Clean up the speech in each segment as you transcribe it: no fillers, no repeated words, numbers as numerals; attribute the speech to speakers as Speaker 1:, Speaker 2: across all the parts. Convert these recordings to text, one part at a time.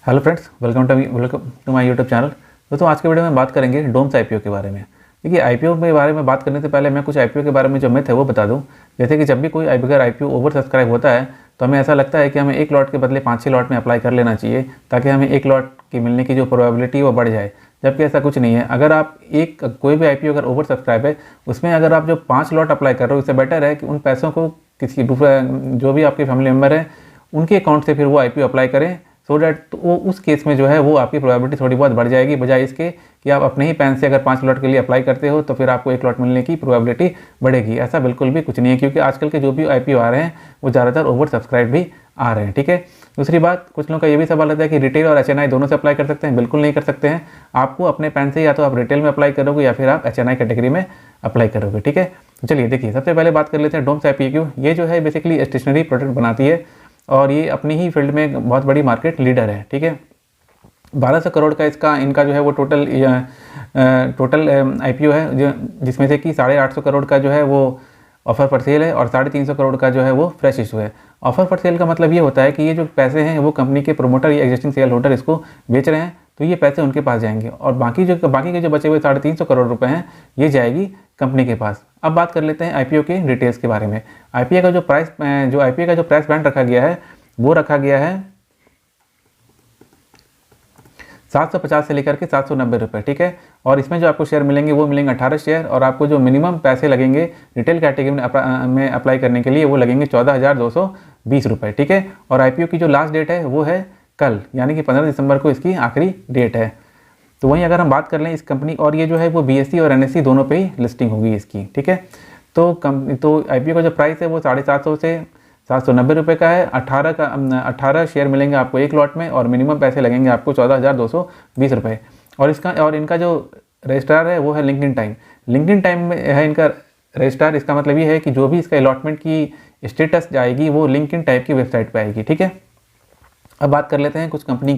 Speaker 1: Hello friends, welcome to my YouTube channel. दोस्तों, आज के वीडियो में बात करेंगे डोम्स आईपीओ के बारे में। देखिए, आईपीओ के बारे में बात करने से पहले मैं कुछ आईपीओ के बारे में जो मिथ है वो बता दूं। जैसे कि जब भी कोई अगर आईपीओ ओवर सब्सक्राइब होता है तो हमें ऐसा लगता है कि हमें एक लॉट के बदले 5-6 लॉट में अप्लाई कर लेना चाहिए, ताकि हमें एक लॉट की मिलने की जो प्रोबेबिलिटी है वो बढ़ जाए। जबकि ऐसा कुछ नहीं है। अगर आप कोई भी आईपीओ अगर ओवर सब्सक्राइब है, उसमें अगर आप जो 5 लॉट अप्लाई कर रहे हो, इससे बेटर है कि उन पैसों को किसी जो भी आपके फैमिली मेम्बर हैं उनके अकाउंट से फिर वो आईपीओ अप्लाई करें, सो डैट तो वो उस केस में जो है वो आपकी प्रोबेबिलिटी थोड़ी बहुत बढ़ जाएगी, बजाय इसके कि आप अपने ही पैन से अगर 5 लॉट के लिए अप्लाई करते हो तो फिर आपको 1 लॉट मिलने की प्रोबेबिलिटी बढ़ेगी। ऐसा बिल्कुल भी कुछ नहीं है, क्योंकि आजकल के जो भी आईपीओ आ रहे हैं वो ज़्यादातर ओवर सब्सक्राइब भी आ रहे हैं। ठीक है। दूसरी बात, कुछ लोगों का ये भी सवाल रहता है कि रिटेल और एचएनआई दोनों से अप्लाई कर सकते हैं। बिल्कुल नहीं कर सकते हैं। आपको अपने पैन से या तो आप रिटेल में अप्लाई करोगे या फिर आप एचएनआई कैटेगरी में अप्लाई करोगे। ठीक है। तो चलिए देखिए, सबसे पहले बात कर लेते हैं डोम्स आईपीओ। ये जो है बेसिकली स्टेशनरी प्रोडक्ट बनाती है और ये अपनी ही फील्ड में बहुत बड़ी मार्केट लीडर है। ठीक है। 1200 करोड़ का इनका जो है वो टोटल आईपीओ है, जिसमें से कि 850 करोड़ का जो है वो ऑफर फॉर सेल है और 350 करोड़ का जो है वो फ्रेश इशू है। ऑफर फॉर सेल का मतलब ये होता है कि ये जो पैसे हैं वो कंपनी के प्रोमोटर या एग्जिस्टिंग शेयर होल्डर इसको बेच रहे हैं, तो ये पैसे उनके पास जाएंगे और बाकी के जो बचे हुए 350 करोड़ रुपए हैं ये जाएगी कंपनी के पास। अब बात कर लेते हैं आईपीओ के डिटेल्स के बारे में। आईपीओ का जो प्राइस बैंड रखा गया है वो रखा गया है 750 से लेकर के 790 रुपये। ठीक है। और इसमें जो आपको शेयर मिलेंगे वो मिलेंगे 18 शेयर, और आपको जो मिनिमम पैसे लगेंगे रिटेल कैटेगरी में अप्लाई करने के लिए वो लगेंगे 14,220 रुपये। ठीक है। और आईपीओ की जो लास्ट डेट है वो है कल, यानी कि 15 दिसंबर को इसकी आखिरी डेट है। तो वहीं अगर हम बात कर लें इस कंपनी, और ये जो है वो बीएसई और एनएसई दोनों पे ही लिस्टिंग होगी इसकी। ठीक है। तो आईपीओ का जो प्राइस है वो 750 से 790 रुपये का है। 18 शेयर मिलेंगे आपको एक लॉट में, और मिनिमम पैसे लगेंगे आपको 14,220 रुपये। और इनका जो रजिस्ट्रार है वो है लिंक्डइन टाइम में है इनका रजिस्ट्रार। इसका मतलब ये है कि जो भी इसका अलॉटमेंट की स्टेटस जाएगी वो लिंक्डइन टाइप की वेबसाइट पे आएगी। ठीक है। अब बात कर लेते हैं कुछ कंपनी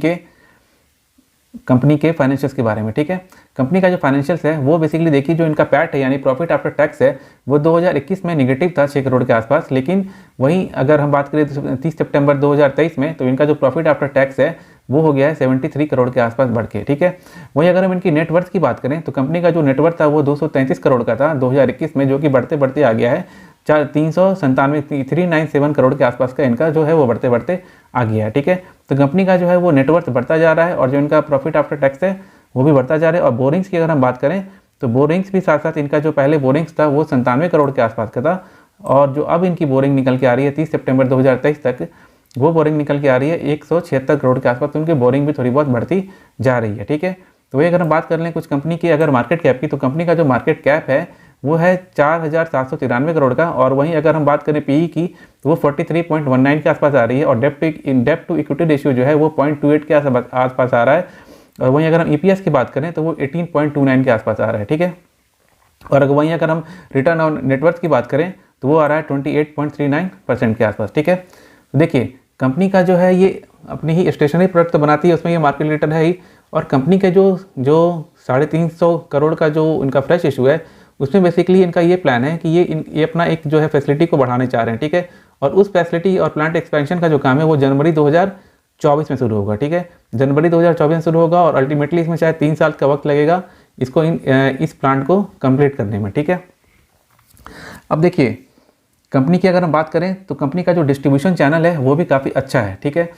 Speaker 1: के फाइनेंशियल्स के बारे में। ठीक है। कंपनी का जो फाइनेंशियल्स है वो बेसिकली देखिए, जो इनका पैट है यानी प्रॉफिट आफ्टर टैक्स है वो 2021 में निगेटिव था 6 करोड़ के आसपास। लेकिन वहीं अगर हम बात करें 30 सितंबर 2023 में, तो इनका जो प्रॉफिट आफ्टर टैक्स है वो हो गया है 73 करोड़ के आसपास बढ़ के। ठीक है। वहीं अगर हम इनकी नेटवर्थ की बात करें तो कंपनी का जो नेटवर्थ था वो 233 करोड़ का था 2021 में, जो कि बढ़ते बढ़ते आ गया है 397 करोड़ के आसपास का इनका जो है वो बढ़ते बढ़ते आ गया है। ठीक है। तो कंपनी का जो है वो नेटवर्थ बढ़ता जा रहा है और जो इनका प्रॉफिट आफ्टर टैक्स है वो भी बढ़ता जा रहा है। और बोरिंग्स की अगर हम बात करें तो बोरिंग्स भी साथ साथ, इनका जो पहले बोरिंग्स था वो 97 करोड़ के आसपास का था, और जो अब इनकी बोरिंग निकल के आ रही है 30 सितंबर 2023 तक, वो बोरिंग निकल के आ रही है 176 करोड़ के आसपास। तो उनकी बोरिंग भी थोड़ी बहुत बढ़ती जा रही है। ठीक है। तो वही अगर हम बात कर लें कुछ कंपनी की अगर मार्केट कैप की, तो कंपनी का जो मार्केट कैप है वो है 4,793 करोड़ का। और वहीं अगर हम बात करें पीई की तो वो 43.19 के आसपास आ रही है, और डेप्ट टू इक्विटी रेशियो जो है वो 0.28 के आसपास आ रहा है। और वहीं अगर हम ईपीएस की बात करें तो वो 18.29 के आसपास आ रहा है। ठीक है। और वहीं अगर हम रिटर्न ऑन नेटवर्थ की बात करें तो वो आ रहा है 28.39% के आसपास। ठीक है। तो देखिए, कंपनी का जो है ये अपनी ही स्टेशनरी प्रोडक्ट तो बनाती है, उसमें ये मार्केट लीडर है ही। और कंपनी के जो 350 करोड़ का जो इनका फ्रेश इशू है उसमें बेसिकली इनका ये प्लान है कि ये अपना एक जो है फैसिलिटी को बढ़ाने चाह रहे हैं। ठीक है। और उस फैसिलिटी और प्लांट एक्सपेंशन का जो काम है वो जनवरी 2024 में शुरू होगा। ठीक है। जनवरी 2024 में शुरू होगा, और अल्टीमेटली इसमें शायद 3 साल का वक्त लगेगा इसको इस प्लांट को कंप्लीट करने में। ठीक है। अब देखिए, कंपनी की अगर हम बात करें तो कंपनी का जो डिस्ट्रीब्यूशन चैनल है वो भी काफ़ी अच्छा है। ठीक है।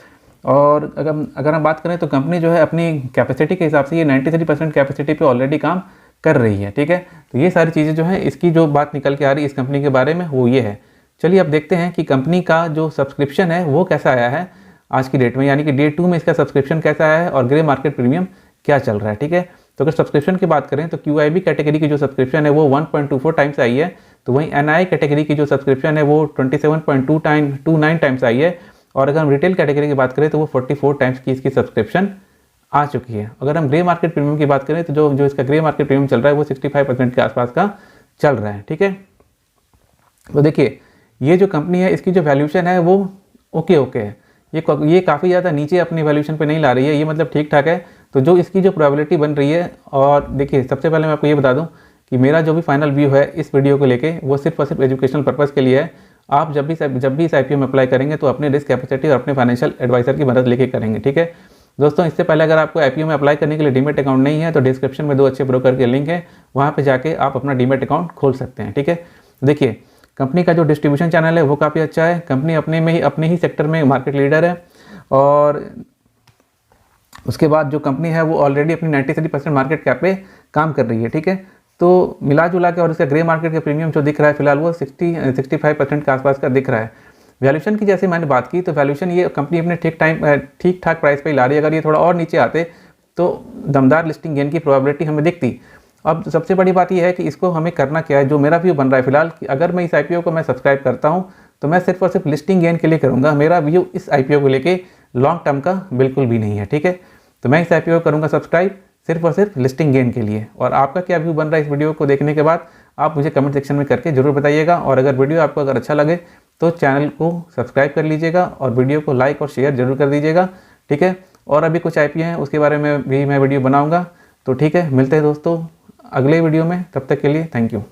Speaker 1: और अगर हम बात करें तो कंपनी जो है अपनी कैपेसिटी के हिसाब से ये 93% कैपेसिटी पे ऑलरेडी काम कर रही है। ठीक है। तो ये सारी चीज़ें जो है, इसकी जो बात निकल के आ रही है इस कंपनी के बारे में वो ये है। चलिए अब देखते हैं कि कंपनी का जो सब्सक्रिप्शन है वो कैसा आया है आज की डेट में, यानी कि डे 2 में इसका सब्सक्रिप्शन कैसा आया है और ग्रे मार्केट प्रीमियम क्या चल रहा है। ठीक है। तो अगर सब्सक्रिप्शन की बात करें तो क्यूआईबी कैटेगरी की जो सब्सक्रिप्शन है वो 1.24 टाइम्स आई है। तो वहीं एनआई कैटेगरी की जो सब्सक्रिप्शन है वो 27.29 टाइम्स आई है। और अगर हम रिटेल कैटेगरी की बात करें तो वो 44 टाइम्स की इसकी सब्सक्रिप्शन आ चुकी है। अगर हम ग्रे मार्केट प्रीमियम की बात करें तो जो इसका ग्रे मार्केट प्रीमियम चल रहा है वो 65% के आसपास का चल रहा है। ठीक है। तो देखिए, ये जो कंपनी है इसकी जो वैल्यूशन है वो ओके है। ये काफ़ी ज़्यादा नीचे अपनी वैल्यूशन पे नहीं ला रही है, ये मतलब ठीक ठाक है। तो जो इसकी जो प्रोबेबिलिटी बन रही है, और देखिए सबसे पहले मैं आपको ये बता दूं कि मेरा जो भी फाइनल व्यू है इस वीडियो को लेके वो सिर्फ और सिर्फ एजुकेशनल पर्पज़ के लिए है। आप जब भी इस आईपीओ में अप्लाई करेंगे तो अपने रिस्क कैपेसिटी और अपने फाइनेंशियल एडवाइजर की मदद लेके करेंगे। ठीक है। दोस्तों इससे पहले अगर आपको IPO में अप्लाई करने के लिए डीमेट अकाउंट नहीं है तो डिस्क्रिप्शन में 2 अच्छे ब्रोकर के लिंक है, वहाँ पे जाके आप अपना डीमेट अकाउंट खोल सकते हैं। ठीक है, देखिए कंपनी का जो डिस्ट्रीब्यूशन चैनल है वो काफ़ी अच्छा है। कंपनी अपने ही सेक्टर में मार्केट लीडर है और उसके बाद जो कंपनी है वो ऑलरेडी अपनी 93% मार्केट कैप पे काम कर रही है। ठीक है, तो मिला जुला के और इसका ग्रे मार्केट का प्रीमियम जो दिख रहा है फिलहाल वो 65% के आसपास का दिख रहा है। वैल्यूशन की जैसे मैंने बात की तो वैल्यूशन ये कंपनी अपने ठीक ठाक प्राइस पे ही ला रही है। अगर ये थोड़ा और नीचे आते तो दमदार लिस्टिंग गेन की प्रोबेबिलिटी हमें दिखती। अब सबसे बड़ी बात यह है कि इसको हमें करना क्या है, जो मेरा व्यू बन रहा है फिलहाल कि अगर मैं इस IPO को मैं सब्सक्राइब करता हूँ तो मैं सिर्फ और सिर्फ लिस्टिंग गेन के लिए करूँगा। मेरा व्यू इस IPO को लेके लॉन्ग टर्म का बिल्कुल भी नहीं है। ठीक है, तो मैं इस IPO को करूँगा सब्सक्राइब सिर्फ और सिर्फ लिस्टिंग गेन के लिए। और आपका क्या व्यू बन रहा है इस वीडियो को देखने के बाद आप मुझे कमेंट सेक्शन में करके जरूर बताइएगा। और अगर वीडियो आपको अगर अच्छा लगे तो चैनल को सब्सक्राइब कर लीजिएगा और वीडियो को लाइक और शेयर जरूर कर दीजिएगा। ठीक है, और अभी कुछ IPO हैं उसके बारे में भी मैं वीडियो बनाऊँगा। तो ठीक है, मिलते हैं दोस्तों अगले वीडियो में, तब तक के लिए थैंक यू।